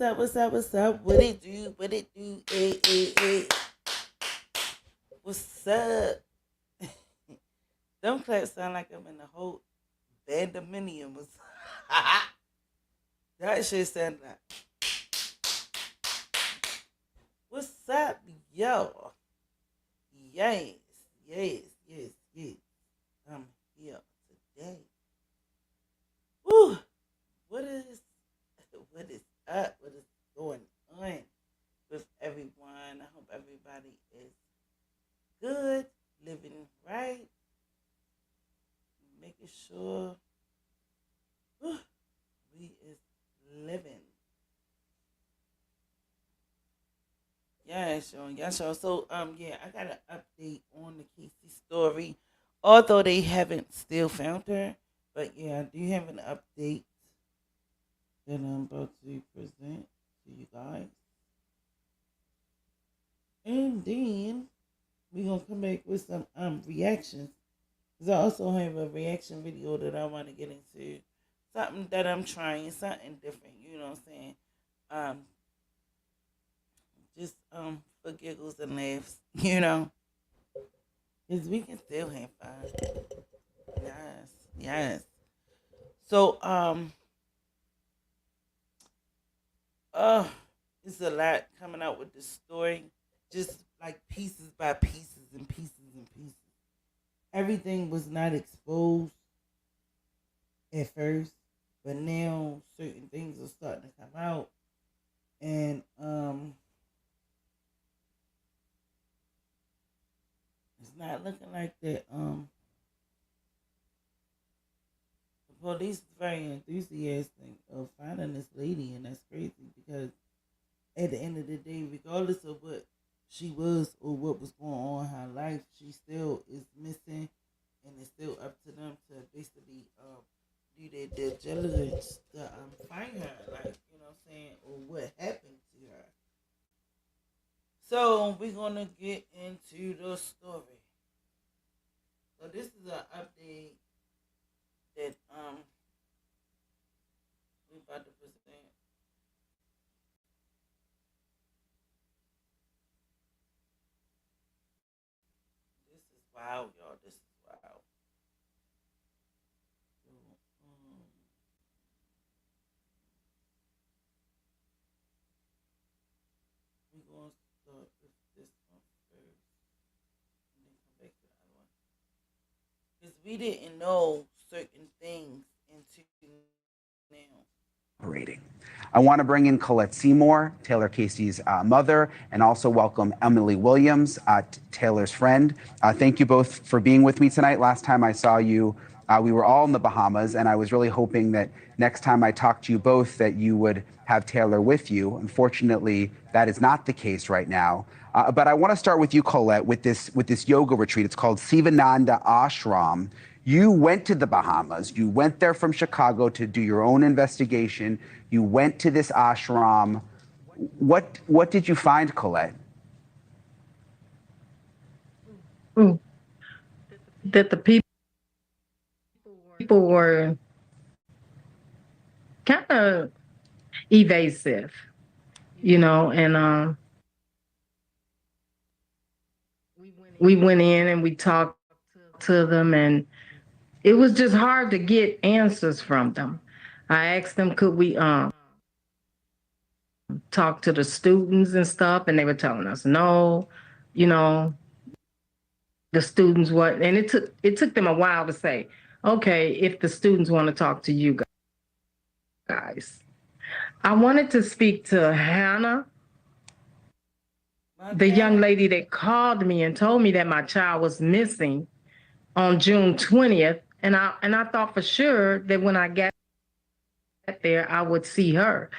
up? What's up? What's up? What it do? What it do? Hey, hey, hey. What's up? Them claps sound like I'm in the whole bandominium. That shit sound like, what's up, yo? Yes, yes, yes, yes. I'm here today. Woo! What is what is up? What is going on with everyone? I hope everybody is good, living right, making sure we is living. Yeah, sure, yeah, sure. So, yeah, I got an update on the Casey story. Although they haven't still found her, but yeah, I do have an update that I'm about to present to you guys. And then we're gonna come back with some reactions. Cause I also have a reaction video that I want to get into. Something that I'm trying, something different, you know what I'm saying? Um, just for giggles and laughs, you know. Cause we can still have fun. Yes, yes. So uh it's a lot coming out with this story. Just like pieces by pieces and pieces and pieces. Everything was not exposed at first, but now certain things are starting to come out, and it's not looking like that. The police is very enthusiastic of finding this lady, and that's crazy because at the end of the day, regardless of what she was or what was going on in her life, she still is missing, and it's still up to them to basically do their diligence to find her, like you know what I'm saying, or what happened to her. So we're gonna get into the story. So this is an update that we about to present. This is wild, y'all. This is wild. So, we're gonna start with this one first, and then come back to the other one. Because we didn't know certain things until now. Operating. I want to bring in Colette Seymour, Taylor Casey's mother, and also welcome Emily Williams, Taylor's friend. Thank you both for being with me tonight. Last time I saw you, we were all in the Bahamas, and I was really hoping that next time I talked to you both that you would have Taylor with you. Unfortunately, that is not the case right now. But I want to start with you, Colette, with this yoga retreat. It's called Sivananda Ashram. You went to the Bahamas. You went there from Chicago to do your own investigation. You went to this ashram. What did you find, Colette? Mm. That the people were kind of evasive, and we went in and we talked to them, and it was just hard to get answers from them. I asked them, could we talk to the students and stuff, and they were telling us no, you know, the students what, and it took them a while to say, okay, if the students want to talk to you guys. I wanted to speak to Hannah, the young lady that called me and told me that my child was missing on June 20th. And I thought for sure that when I got there, I would see her.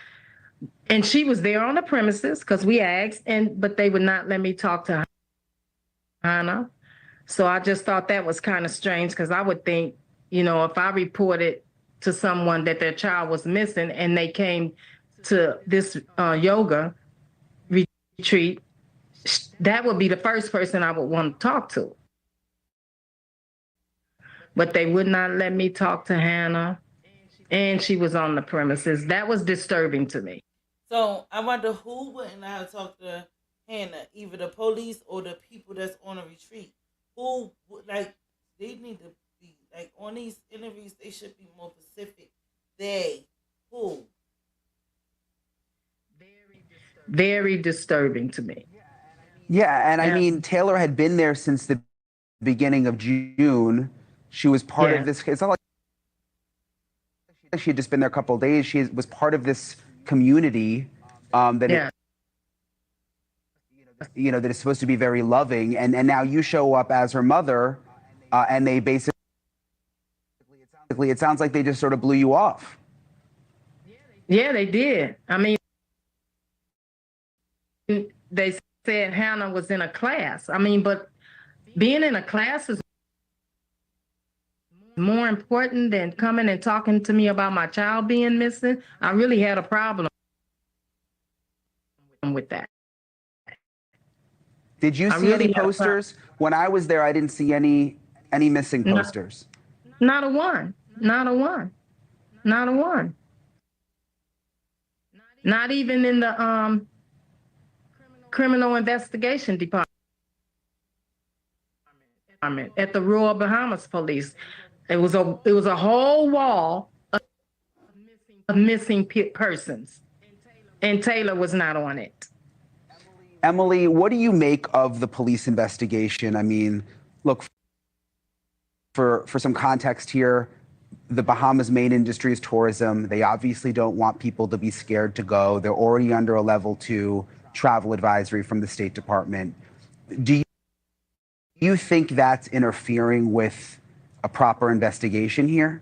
And she was there on the premises because we asked, but they would not let me talk to Hannah. So I just thought that was kind of strange because I would think, if I reported to someone that their child was missing and they came to this yoga retreat, that would be the first person I would want to talk to. But they would not let me talk to Hannah, and she was on the premises. That was disturbing to me. So I wonder who wouldn't have talked to Hannah, either the police or the people that's on a retreat. Who like they need to be like on these interviews? They should be more specific. They who Very disturbing to me. Yeah, and I Yeah. mean, Taylor had been there since the beginning of June. She was part Yeah. of this. It's not like she had just been there a couple of days. She was part of this community that Yeah. that is supposed to be very loving, and now you show up as her mother, and they basically, it sounds like they just sort of blew you off. Yeah, they did. I mean, they said Hannah was in a class. I mean, but being in a class is more important than coming and talking to me about my child being missing. I really had a problem with that. Did you I see really any had a posters? When I was there, I didn't see any missing No. posters. Not a one. Not a one. Not a one. Not even in the criminal investigation department at the Royal Bahamas Police. It was a whole wall of missing persons, and Taylor was not on it. Emily, what do you make of the police investigation? I mean, look, for some context here, the Bahamas' main industry is tourism. They obviously don't want people to be scared to go. They're already under a level 2 travel advisory from the State Department. Do you think that's interfering with a proper investigation here?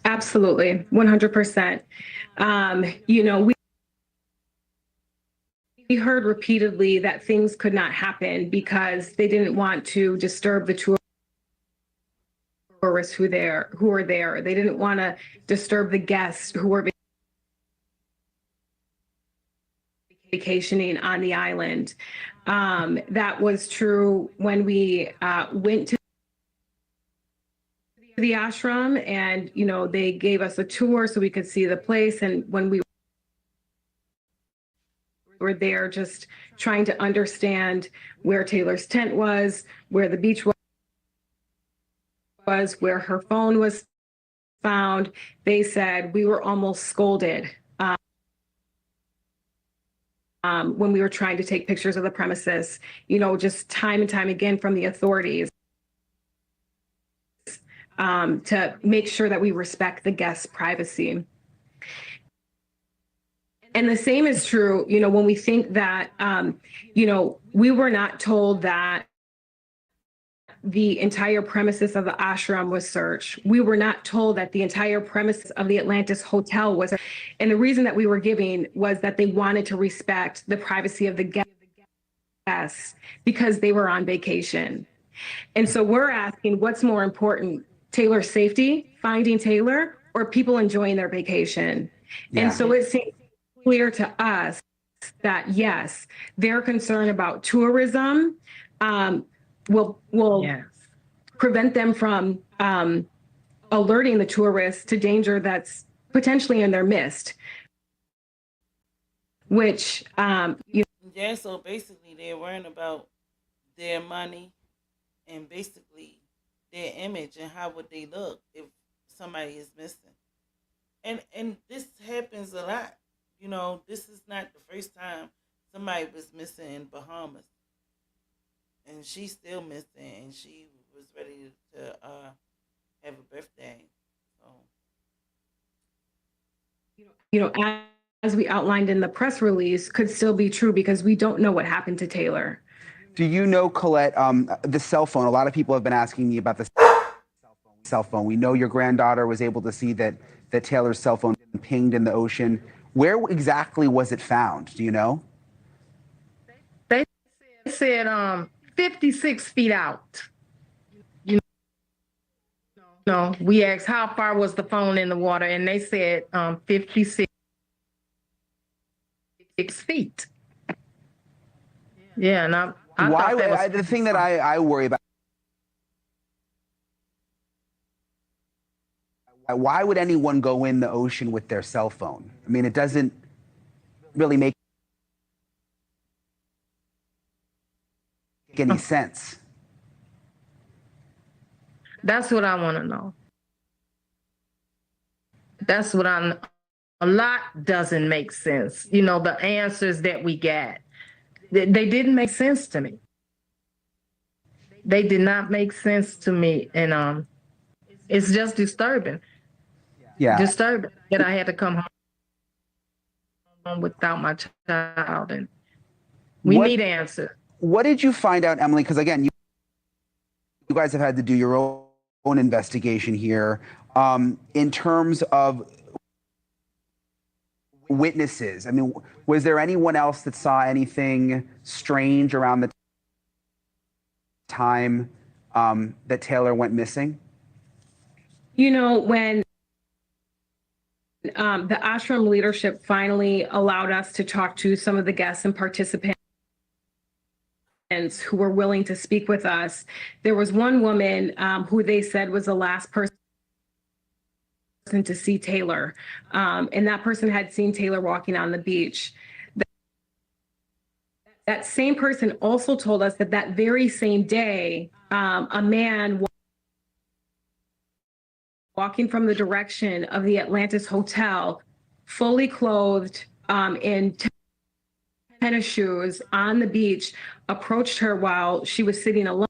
Absolutely, 100%. We heard repeatedly that things could not happen because they didn't want to disturb the tourists who are there. They didn't want to disturb the guests who were vacationing on the island. That was true when we went to the ashram, and they gave us a tour so we could see the place. And when we were there, just trying to understand where Taylor's tent was, where the beach was, where her phone was found, they said we were almost scolded when we were trying to take pictures of the premises, just time and time again from the authorities. To make sure that we respect the guest's privacy. And the same is true, when we think that, we were not told that the entire premises of the ashram was searched. We were not told that the entire premises of the Atlantis Hotel was. And the reason that we were giving was that they wanted to respect the privacy of the guests because they were on vacation. And so we're asking, what's more important? Taylor's safety, finding Taylor, or people enjoying their vacation? Yeah. And so it seems clear to us that yes, their concern about tourism will yes. prevent them from alerting the tourists to danger that's potentially in their midst. Which yeah, so basically they're worrying about their money and basically their image and how would they look if somebody is missing. And this happens a lot. This is not the first time somebody was missing in Bahamas. And she's still missing, and she was ready to have a birthday. So as we outlined in the press release, could still be true because we don't know what happened to Taylor. Do you know, Colette, the cell phone? A lot of people have been asking me about the cell phone. We know your granddaughter was able to see that Taylor's cell phone pinged in the ocean. Where exactly was it found? Do you know? They said 56 feet out. We asked how far was the phone in the water, and they said 56 feet. Yeah, and I Why? thought that was The thing that I worry about. Why would anyone go in the ocean with their cell phone? I mean, it doesn't really make any sense. That's what I want to know. That's what a lot doesn't make sense. You know, the answers that we get, they didn't make sense to me. They did not make sense to me. And it's just disturbing. Yeah. Disturbing that I had to come home without my child. And we need answers. What did you find out, Emily? Because again, you guys have had to do your own investigation here. In terms of witnesses, I mean, was there anyone else that saw anything strange around the time that Taylor went missing? You know, when the ashram leadership finally allowed us to talk to some of the guests and participants who were willing to speak with us, there was one woman who they said was the last person to see Taylor. And that person had seen Taylor walking on the beach. That same person also told us that that very same day, a man walking from the direction of the Atlantis Hotel, fully clothed in tennis shoes on the beach, approached her while she was sitting alone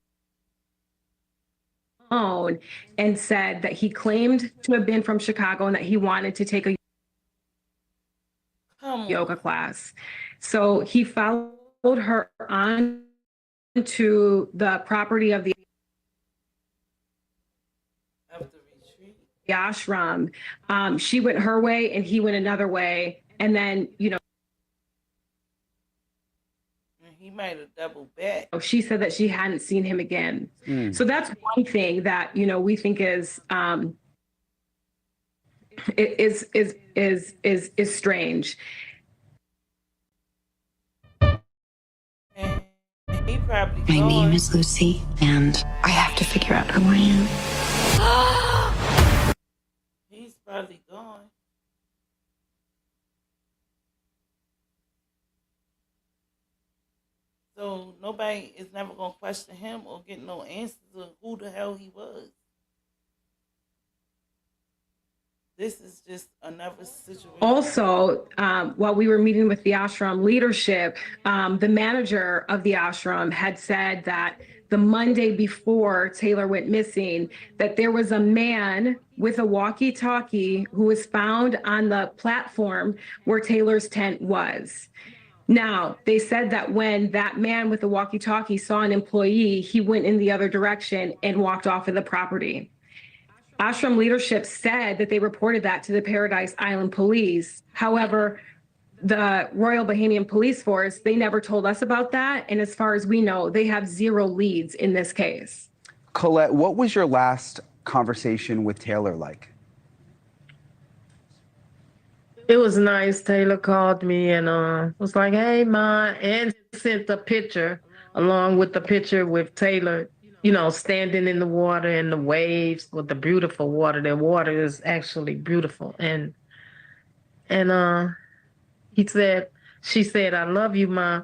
and said that he claimed to have been from Chicago and that he wanted to take a yoga class. So he followed her on to the property of the ashram. She went her way and he went another way. And then, you know, he might have doubled back. She said that she hadn't seen him again. So that's one thing that, you know, we think is strange. And he probably My name is Lucy, and I have to figure out who I am. He's probably gone. So nobody is never going to question him or get no answers of who the hell he was. This is just another situation. Also, while we were meeting with the ashram leadership, the manager of the ashram had said that the Monday before Taylor went missing, that there was a man with a walkie-talkie who was found on the platform where Taylor's tent was. Now, they said that when that man with the walkie-talkie saw an employee, he went in the other direction and walked off of the property. Ashram leadership said that they reported that to the Paradise Island Police. However, the Royal Bahamian Police Force, they never told us about that. And as far as we know, they have zero leads in this case. Colette, what was your last conversation with Taylor like? It was nice. Taylor called me and was like, "Hey, Ma," and sent a picture along with the picture with Taylor, you know, standing in the water and the waves with the beautiful water. The water is actually beautiful. And she said, "I love you, Ma."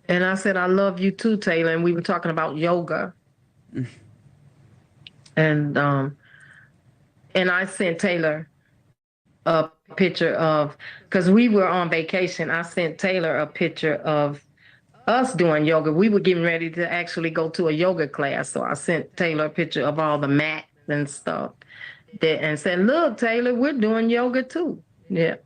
And I said, "I love you too, Taylor." And we were talking about yoga. And I sent Taylor a picture of, because we were on vacation, I sent Taylor a picture of us doing yoga. We were getting ready to actually go to a yoga class. So I sent Taylor a picture of all the mats and stuff and said, "Look, Taylor, we're doing yoga too." Yeah.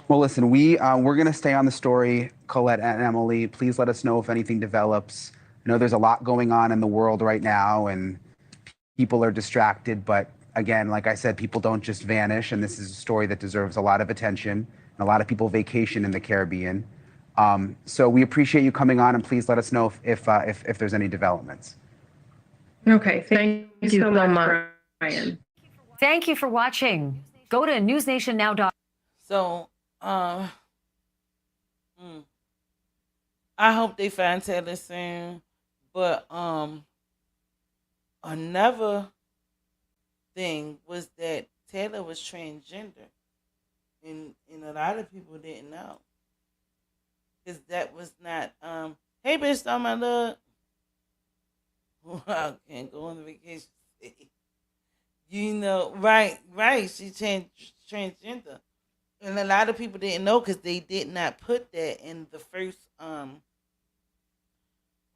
Well, listen, we're going to stay on the story, Colette and Emily. Please let us know if anything develops. I know there's a lot going on in the world right now and people are distracted, but again, like I said, people don't just vanish, and this is a story that deserves a lot of attention, and a lot of people vacation in the Caribbean. So we appreciate you coming on, and please let us know if there's any developments. Okay, thank you so much, Brian. Thank you for watching. Go to newsnationnow.com. So, I hope they find Taylor soon. But another thing was that Taylor was transgender, and a lot of people didn't know because that was not. Hey, bitch, on my look. I can't go on the vacation. You know, right. She transgender, and a lot of people didn't know because they did not put that in the first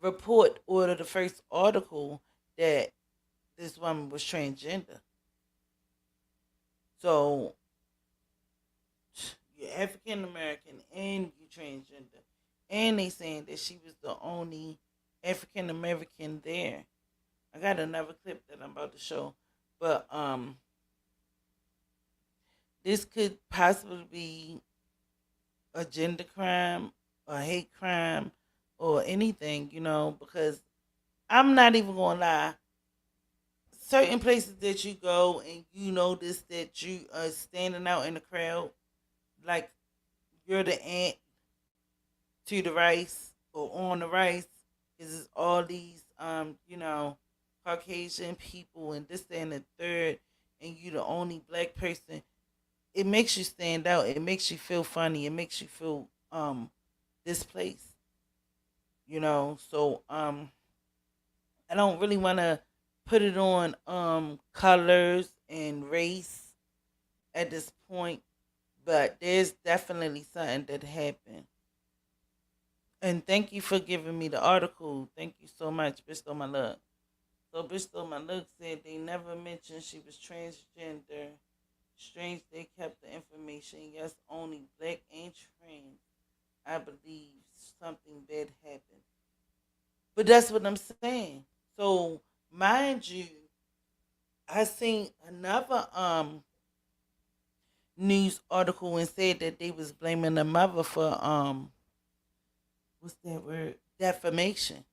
report or the first article that this woman was transgender. So you're African American and you transgender, and they saying that she was the only African American there. I got another clip that I'm about to show, but this could possibly be a gender crime, a hate crime, or anything, because I'm not even gonna lie. Certain places that you go and you notice that you are standing out in the crowd, like you're the ant to the rice or on the rice, is all these Caucasian people and this that, and the third, and you the only black person. It makes you stand out. It makes you feel funny. It makes you feel displaced. So I don't really want to put it on colors and race at this point, but there's definitely something that happened. And thank you for giving me the article. Thank you so much, Bristol My Luck. So Bristol My Luck said they never mentioned she was transgender. Strange they kept the information. Yes, only black and trans. I believe something bad happened. But that's what I'm saying. So mind you, I seen another news article and said that they was blaming the mother for what's that word? Defamation.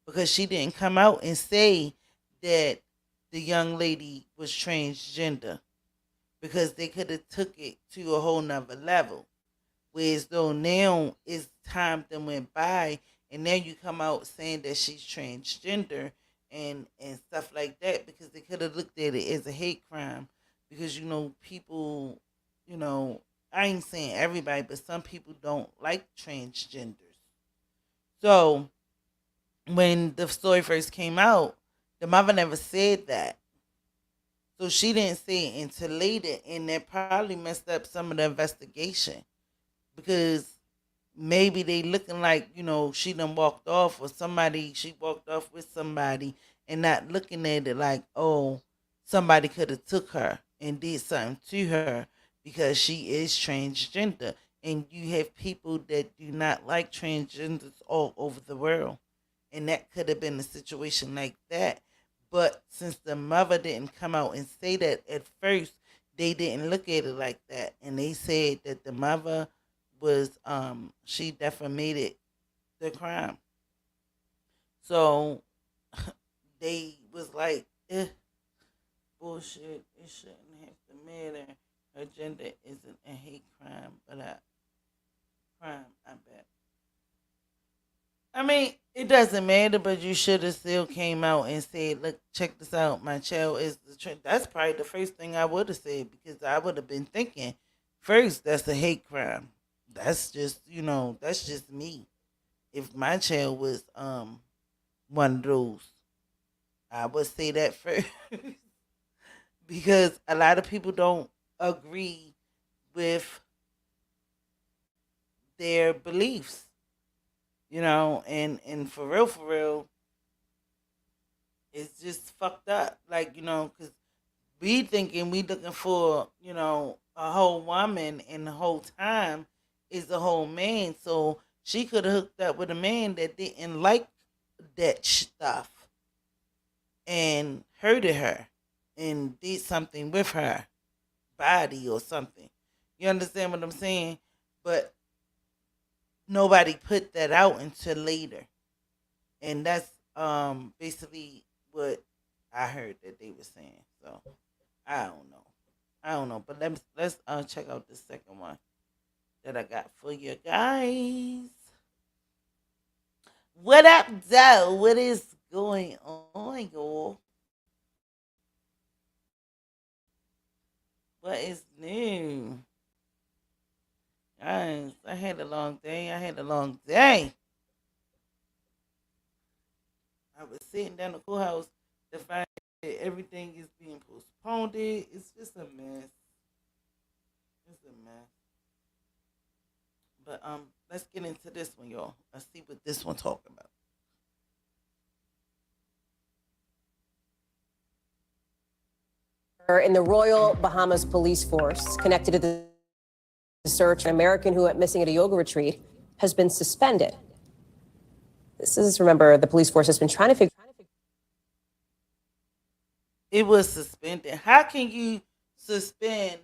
Because she didn't come out and say that the young lady was transgender. Because they could have took it to a whole nother level. Whereas though now it's time that went by and now you come out saying that she's transgender and stuff like that because they could have looked at it as a hate crime because people I ain't saying everybody but some people don't like transgenders. So when the story first came out, the mother never said that. So she didn't say it until later, and that probably messed up some of the investigation because maybe they looking like she done walked off or she walked off with somebody and not looking at it like somebody could have took her and did something to her because she is transgender, and you have people that do not like transgenders all over the world, and that could have been a situation like that. But since the mother didn't come out and say that at first, they didn't look at it like that, and they said that the mother was she defamated the crime. So they was like, bullshit. It shouldn't have to matter. Her gender isn't a hate crime, but a crime. I bet. I mean, it doesn't matter, but you should have still came out and said, "Look, check this out. My child is the trend." That's probably the first thing I would have said because I would have been thinking, first, that's a hate crime. That's just that's just me. If my child was one of those, I would say that first because a lot of people don't agree with their beliefs, and for real, it's just fucked up. Like, because we thinking we looking for, a whole woman and the whole time is a whole man. So she could have hooked up with a man that didn't like that stuff and hurted her and did something with her body or something. You understand what I'm saying? But nobody put that out until later. And that's basically what I heard that they were saying. So I don't know. But let's check out the second one that I got for you guys. What up, Doe? What is going on, y'all? What is new? Guys, I had a long day. I was sitting down the courthouse to find that everything is being postponed. It's just a mess. It's a mess. But let's get into this one, y'all. Let's see what this one talking about. In the Royal Bahamas Police Force, connected to the search, an American who went missing at a yoga retreat has been suspended. This is, remember, the police force has been trying to figure. It was suspended. How can you suspend?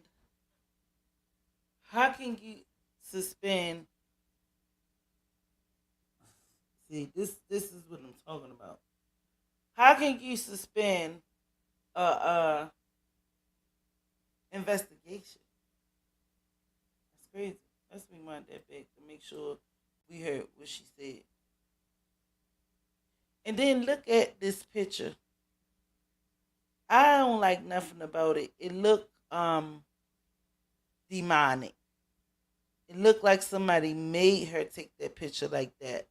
See, this is what I'm talking about. How can you suspend investigation? That's crazy. Let's rewind that back to make sure we heard what she said. And then look at this picture. I don't like nothing about it. It looked demonic. It looked like somebody made her take that picture like that.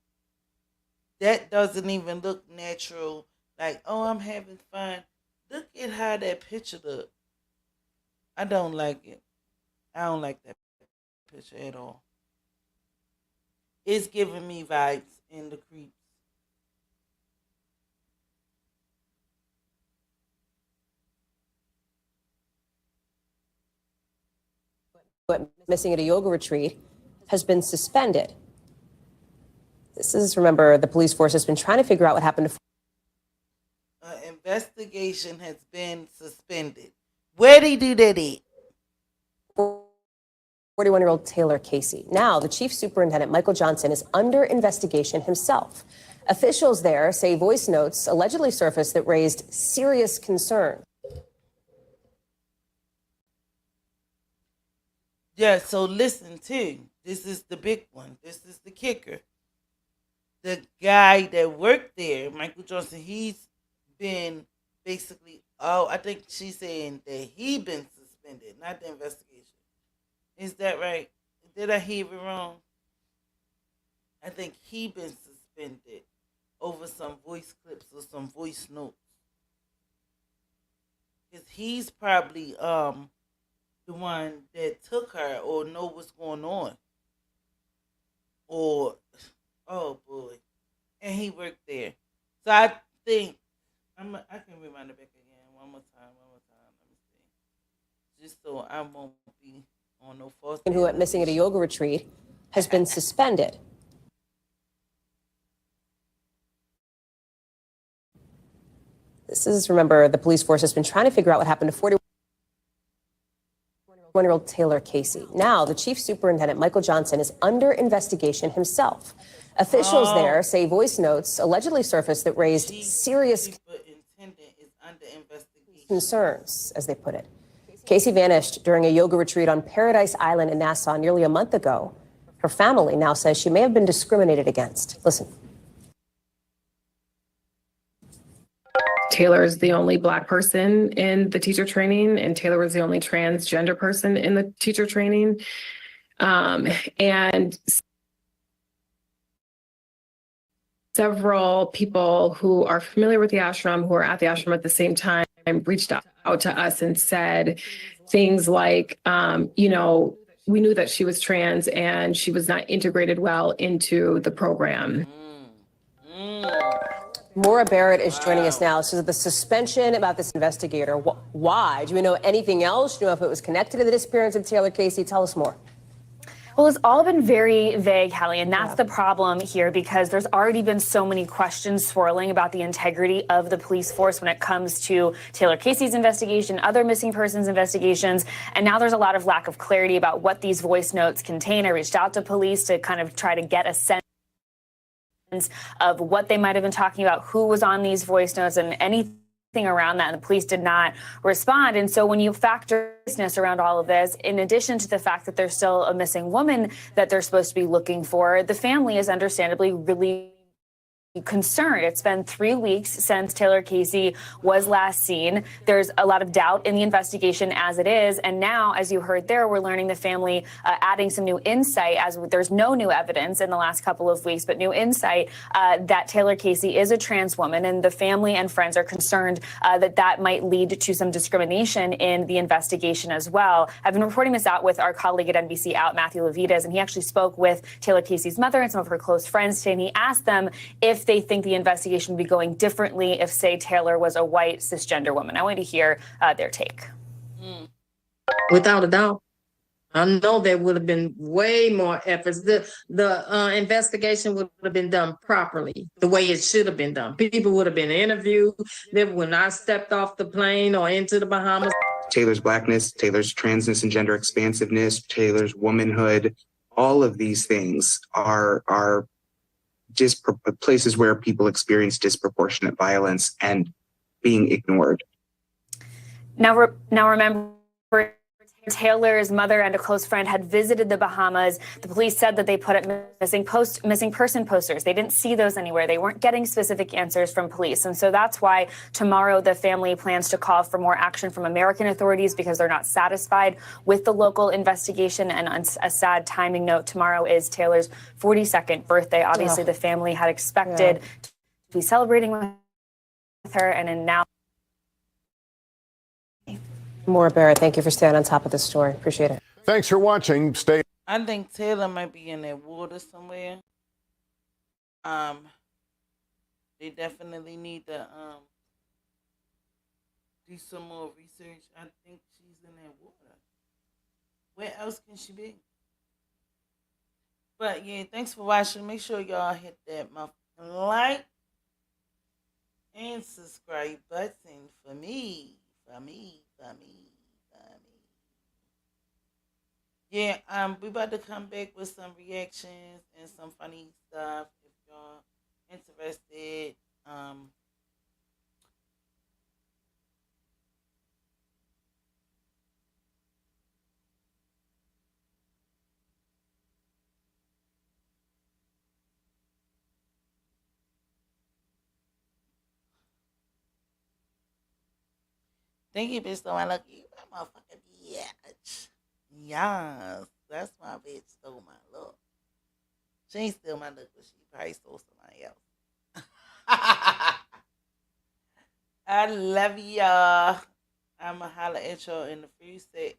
That doesn't even look natural. Like, oh, I'm having fun. Look at how that picture look. I don't like it. I don't like that picture at all. It's giving me vibes in the creeps. Went missing at a yoga retreat has been suspended. This is, remember, the police force has been trying to figure out what happened to. Investigation has been suspended. Where did he do that at? 41-year-old Taylor Casey. Now, the chief superintendent, Michael Johnson, is under investigation himself. Officials there say voice notes allegedly surfaced that raised serious concern. Yeah, so listen too. This is the big one. This is the kicker. The guy that worked there, Michael Johnson, he's been basically, I think she's saying that he been suspended, not the investigation. Is that right? Did I hear it wrong? I think he been suspended over some voice clips or some voice notes. Because he's probably the one that took her or know what's going on. Or, oh boy. And he worked there. So I think, I can remind it back again one more time. Let me see. Just so I won't be on no false. Who went missing at a yoga retreat has been suspended. This is, remember, the police force has been trying to figure out what happened to 41-year-old Taylor Casey. Now, the chief superintendent, Michael Johnson, is under investigation himself. Officials there say voice notes allegedly surfaced that raised serious concerns, as they put it. Casey vanished during a yoga retreat on Paradise Island in Nassau nearly a month ago. Her family now says she may have been discriminated against. Listen. Taylor is the only Black person in the teacher training, and Taylor was the only transgender person in the teacher training. And several people who are familiar with the ashram, who are at the ashram at the same time, reached out to us and said things like, we knew that she was trans and she was not integrated well into the program. Maura Barrett is joining us now. So the suspension about this investigator, why? Do we know anything else? Do you know if it was connected to the disappearance of Taylor Casey? Tell us more. Well, it's all been very vague, Hallie, and that's the problem here, because there's already been so many questions swirling about the integrity of the police force when it comes to Taylor Casey's investigation, other missing persons investigations, and now there's a lot of lack of clarity about what these voice notes contain. I reached out to police to kind of try to get a sense of what they might have been talking about, who was on these voice notes, and anything around that, and the police did not respond. And so when you factor business around all of this, in addition to the fact that there's still a missing woman that they're supposed to be looking for, the family is understandably really concerned. It's been 3 weeks since Taylor Casey was last seen. There's a lot of doubt in the investigation as it is. And now, as you heard there, we're learning the family adding some new insight, as there's no new evidence in the last couple of weeks, but new insight that Taylor Casey is a trans woman. And the family and friends are concerned that that might lead to some discrimination in the investigation as well. I've been reporting this out with our colleague at NBC Out, Matthew Levitas, and he actually spoke with Taylor Casey's mother and some of her close friends today, and he asked them if they think the investigation would be going differently if, say, Taylor was a white cisgender woman. I want to hear their take. Without a doubt. I know there would have been way more efforts. The investigation would have been done properly, the way it should have been done. People would have been interviewed. They would not stepped off the plane or into the Bahamas. Taylor's blackness, Taylor's transness and gender expansiveness, Taylor's womanhood, all of these things are places where people experience disproportionate violence and being ignored. Now remember, Taylor's mother and a close friend had visited the Bahamas. The police said that they put up missing person posters. They didn't see those anywhere. They weren't getting specific answers from police. And so that's why tomorrow the family plans to call for more action from American authorities, because they're not satisfied with the local investigation. And on a sad timing note, tomorrow is Taylor's 42nd birthday. Obviously, the family had expected to be celebrating with her, and now. Maura Barrett, thank you for staying on top of this story. Appreciate it. Thanks for watching. Stay. I think Taylor might be in that water somewhere. They definitely need to do some more research. I think she's in that water. Where else can she be? But yeah, thanks for watching. Make sure y'all hit that like and subscribe button for me. Yeah, we about to come back with some reactions and some funny stuff if y'all interested. Thank you, bitch. So I look you, my motherfucking bitch. Yes, that's my bitch stole my look. She ain't steal my look, but she probably stole somebody else. I love y'all. I'ma holla at y'all in the free set.